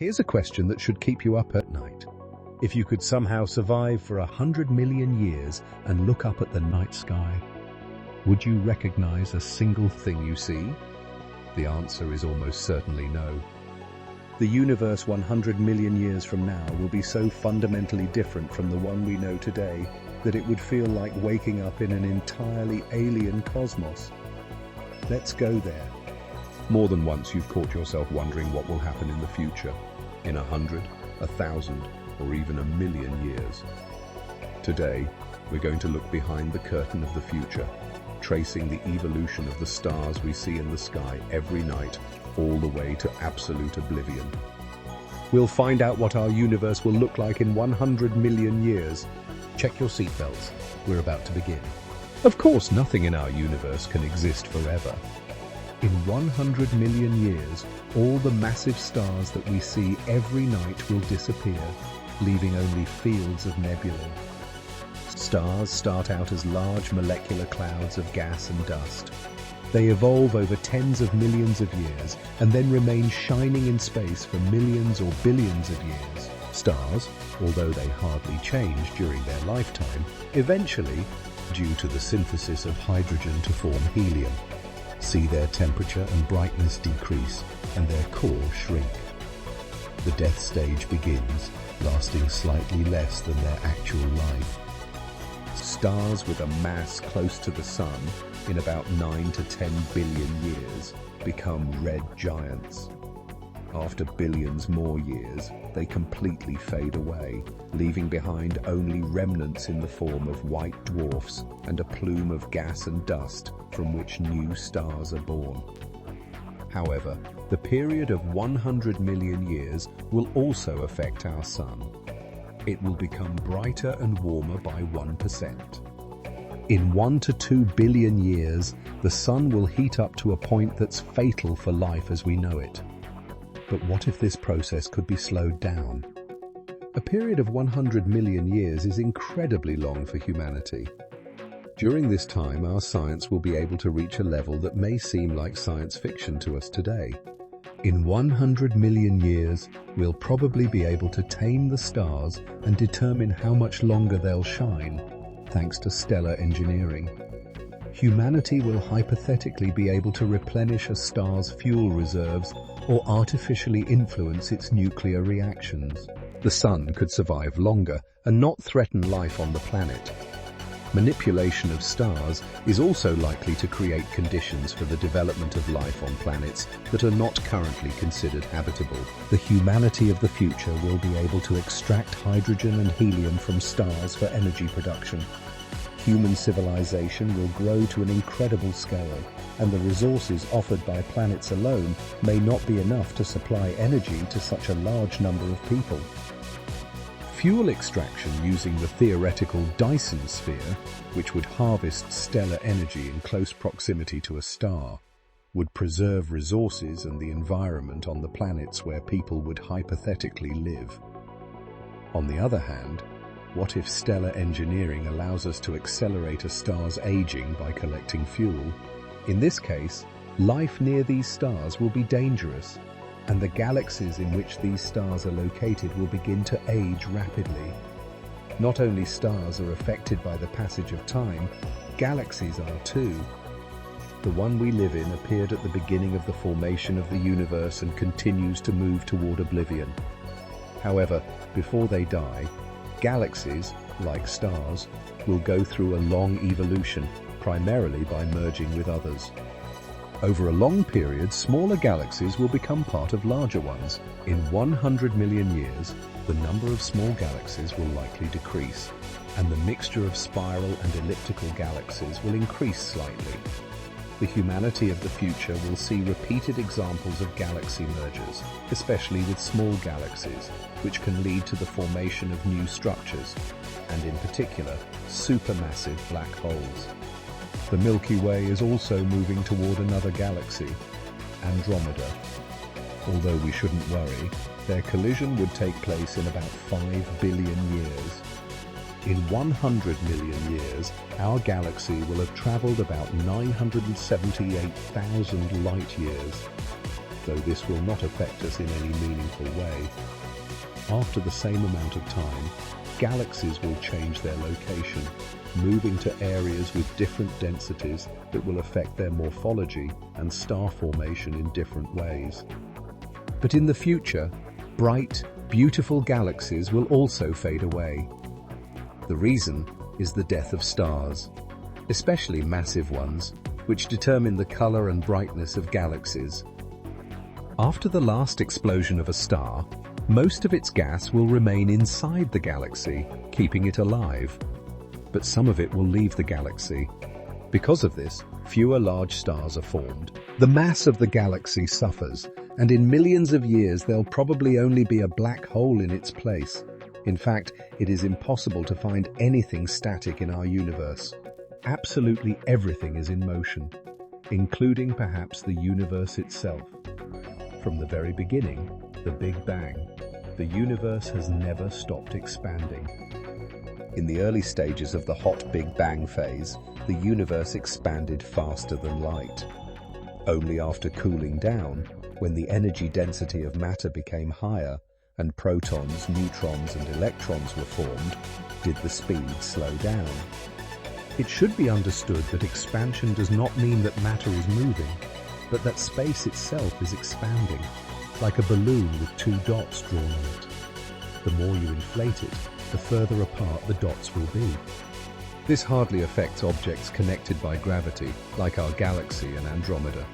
Here's a question that should keep you up at night. If you could somehow survive for 100 million years and look up at the night sky, would you recognize a single thing you see? The answer is almost certainly no. The universe 100 million years from now will be so fundamentally different from the one we know today that it would feel like waking up in an entirely alien cosmos. Let's go there. More than once you've caught yourself wondering what will happen in the future, in 100, 1,000, or even 1,000,000 years. Today, we're going to look behind the curtain of the future, tracing the evolution of the stars we see in the sky every night, all the way to absolute oblivion. We'll find out what our universe will look like in 100 million years. Check your seatbelts. We're about to begin. Of course, nothing in our universe can exist forever. In 100 million years, all the massive stars that we see every night will disappear, leaving only fields of nebulae. Stars start out as large molecular clouds of gas and dust. They evolve over tens of millions of years and then remain shining in space for millions or billions of years. Stars, although they hardly change during their lifetime, eventually, due to the synthesis of hydrogen to form helium, see their temperature and brightness decrease and their core shrink. The death stage begins, lasting slightly less than their actual life. Stars with a mass close to the Sun in about 9 to 10 billion years become red giants. After billions more years, they completely fade away, leaving behind only remnants in the form of white dwarfs and a plume of gas and dust from which new stars are born. However, the period of 100 million years will also affect our Sun. It will become brighter and warmer by 1%. In 1 to 2 billion years, the Sun will heat up to a point that's fatal for life as we know it. But what if this process could be slowed down? A period of 100 million years is incredibly long for humanity. During this time, our science will be able to reach a level that may seem like science fiction to us today. In 100 million years, we'll probably be able to tame the stars and determine how much longer they'll shine, thanks to stellar engineering. Humanity will hypothetically be able to replenish a star's fuel reserves or artificially influence its nuclear reactions. The Sun could survive longer and not threaten life on the planet. Manipulation of stars is also likely to create conditions for the development of life on planets that are not currently considered habitable. The humanity of the future will be able to extract hydrogen and helium from stars for energy production. Human civilization will grow to an incredible scale, and the resources offered by planets alone may not be enough to supply energy to such a large number of people. Fuel extraction using the theoretical Dyson sphere, which would harvest stellar energy in close proximity to a star, would preserve resources and the environment on the planets where people would hypothetically live. On the other hand, what if stellar engineering allows us to accelerate a star's aging by collecting fuel? In this case, life near these stars will be dangerous, and the galaxies in which these stars are located will begin to age rapidly. Not only stars are affected by the passage of time, galaxies are too. The one we live in appeared at the beginning of the formation of the universe and continues to move toward oblivion. However, before they die, galaxies, like stars, will go through a long evolution, primarily by merging with others. Over a long period, smaller galaxies will become part of larger ones. In 100 million years, the number of small galaxies will likely decrease, and the mixture of spiral and elliptical galaxies will increase slightly. The humanity of the future will see repeated examples of galaxy mergers, especially with small galaxies, which can lead to the formation of new structures, and in particular, supermassive black holes. The Milky Way is also moving toward another galaxy, Andromeda. Although we shouldn't worry, their collision would take place in about 5 billion years. In 100 million years, our galaxy will have traveled about 978,000 light years. though this will not affect us in any meaningful way. After the same amount of time, galaxies will change their location, moving to areas with different densities that will affect their morphology and star formation in different ways. But in the future, bright, beautiful galaxies will also fade away. The reason is the death of stars, especially massive ones, which determine the color and brightness of galaxies. After the last explosion of a star, most of its gas will remain inside the galaxy, keeping it alive. But some of it will leave the galaxy. Because of this, fewer large stars are formed. The mass of the galaxy suffers, and in millions of years there'll probably only be a black hole in its place. In fact, it is impossible to find anything static in our universe. Absolutely everything is in motion, including perhaps the universe itself. From the very beginning, the Big Bang, the universe has never stopped expanding. In the early stages of the hot Big Bang phase, the universe expanded faster than light. Only after cooling down, when the energy density of matter became higher and protons, neutrons and electrons were formed, did the speed slow down. It should be understood that expansion does not mean that matter is moving, but that space itself is expanding, like a balloon with two dots drawn on it. The more you inflate it, the further apart the dots will be. This hardly affects objects connected by gravity, like our galaxy and Andromeda.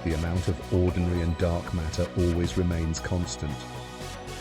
The amount of ordinary and dark matter always remains constant.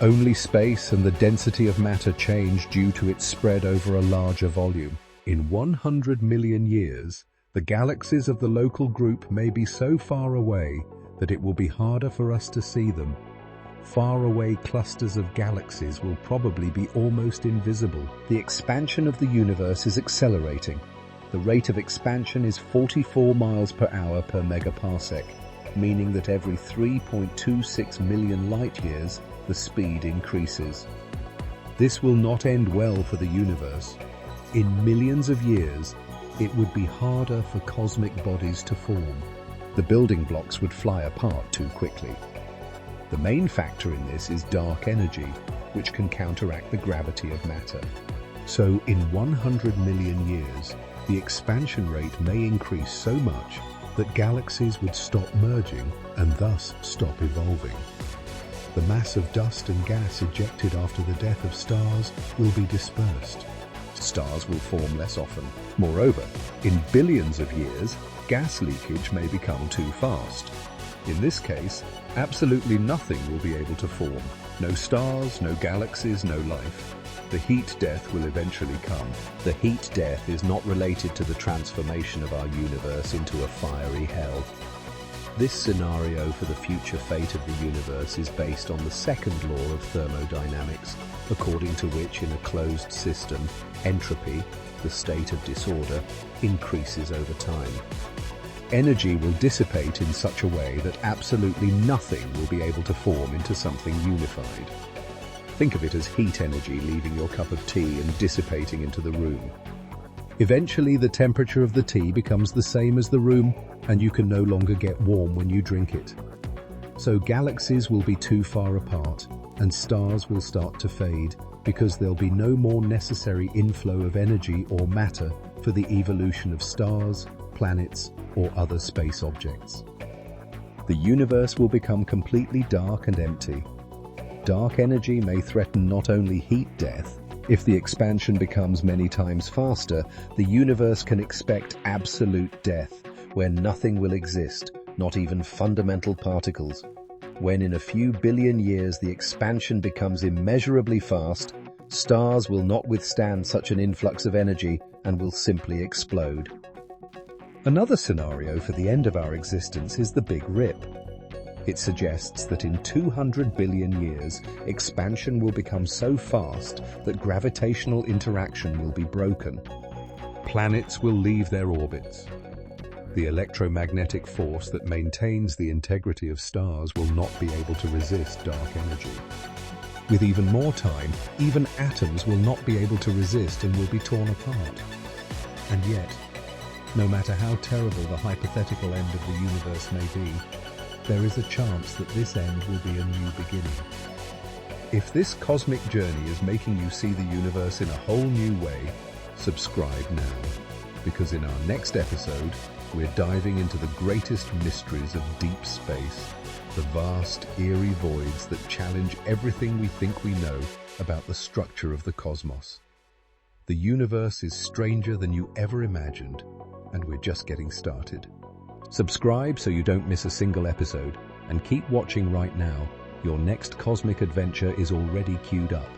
Only space and the density of matter change due to its spread over a larger volume. In 100 million years, the galaxies of the local group may be so far away that it will be harder for us to see them. Faraway clusters of galaxies will probably be almost invisible. The expansion of the universe is accelerating. The rate of expansion is 44 miles per hour per megaparsec, meaning that every 3.26 million light-years, the speed increases. This will not end well for the universe. In millions of years, it would be harder for cosmic bodies to form. The building blocks would fly apart too quickly. The main factor in this is dark energy, which can counteract the gravity of matter. So in 100 million years, the expansion rate may increase so much that galaxies would stop merging and thus stop evolving. The mass of dust and gas ejected after the death of stars will be dispersed. Stars will form less often. Moreover, in billions of years, gas leakage may become too fast. In this case, absolutely nothing will be able to form. No stars, no galaxies, no life. The heat death will eventually come. The heat death is not related to the transformation of our universe into a fiery hell. This scenario for the future fate of the universe is based on the second law of thermodynamics, according to which in a closed system, entropy, the state of disorder, increases over time. Energy will dissipate in such a way that absolutely nothing will be able to form into something unified. Think of it as heat energy leaving your cup of tea and dissipating into the room. Eventually, the temperature of the tea becomes the same as the room, and you can no longer get warm when you drink it. So galaxies will be too far apart, and stars will start to fade, because there'll be no more necessary inflow of energy or matter for the evolution of stars, planets, or other space objects. The universe will become completely dark and empty. Dark energy may threaten not only heat death. If the expansion becomes many times faster, the universe can expect absolute death, where nothing will exist, not even fundamental particles. When in a few billion years the expansion becomes immeasurably fast, stars will not withstand such an influx of energy and will simply explode. Another scenario for the end of our existence is the Big Rip. It suggests that in 200 billion years, expansion will become so fast that gravitational interaction will be broken. Planets will leave their orbits. The electromagnetic force that maintains the integrity of stars will not be able to resist dark energy. With even more time, even atoms will not be able to resist and will be torn apart. And yet, no matter how terrible the hypothetical end of the universe may be, there is a chance that this end will be a new beginning. If this cosmic journey is making you see the universe in a whole new way, subscribe now, because in our next episode, we're diving into the greatest mysteries of deep space, the vast, eerie voids that challenge everything we think we know about the structure of the cosmos. The universe is stranger than you ever imagined, and we're just getting started. Subscribe so you don't miss a single episode, and keep watching right now. Your next cosmic adventure is already queued up.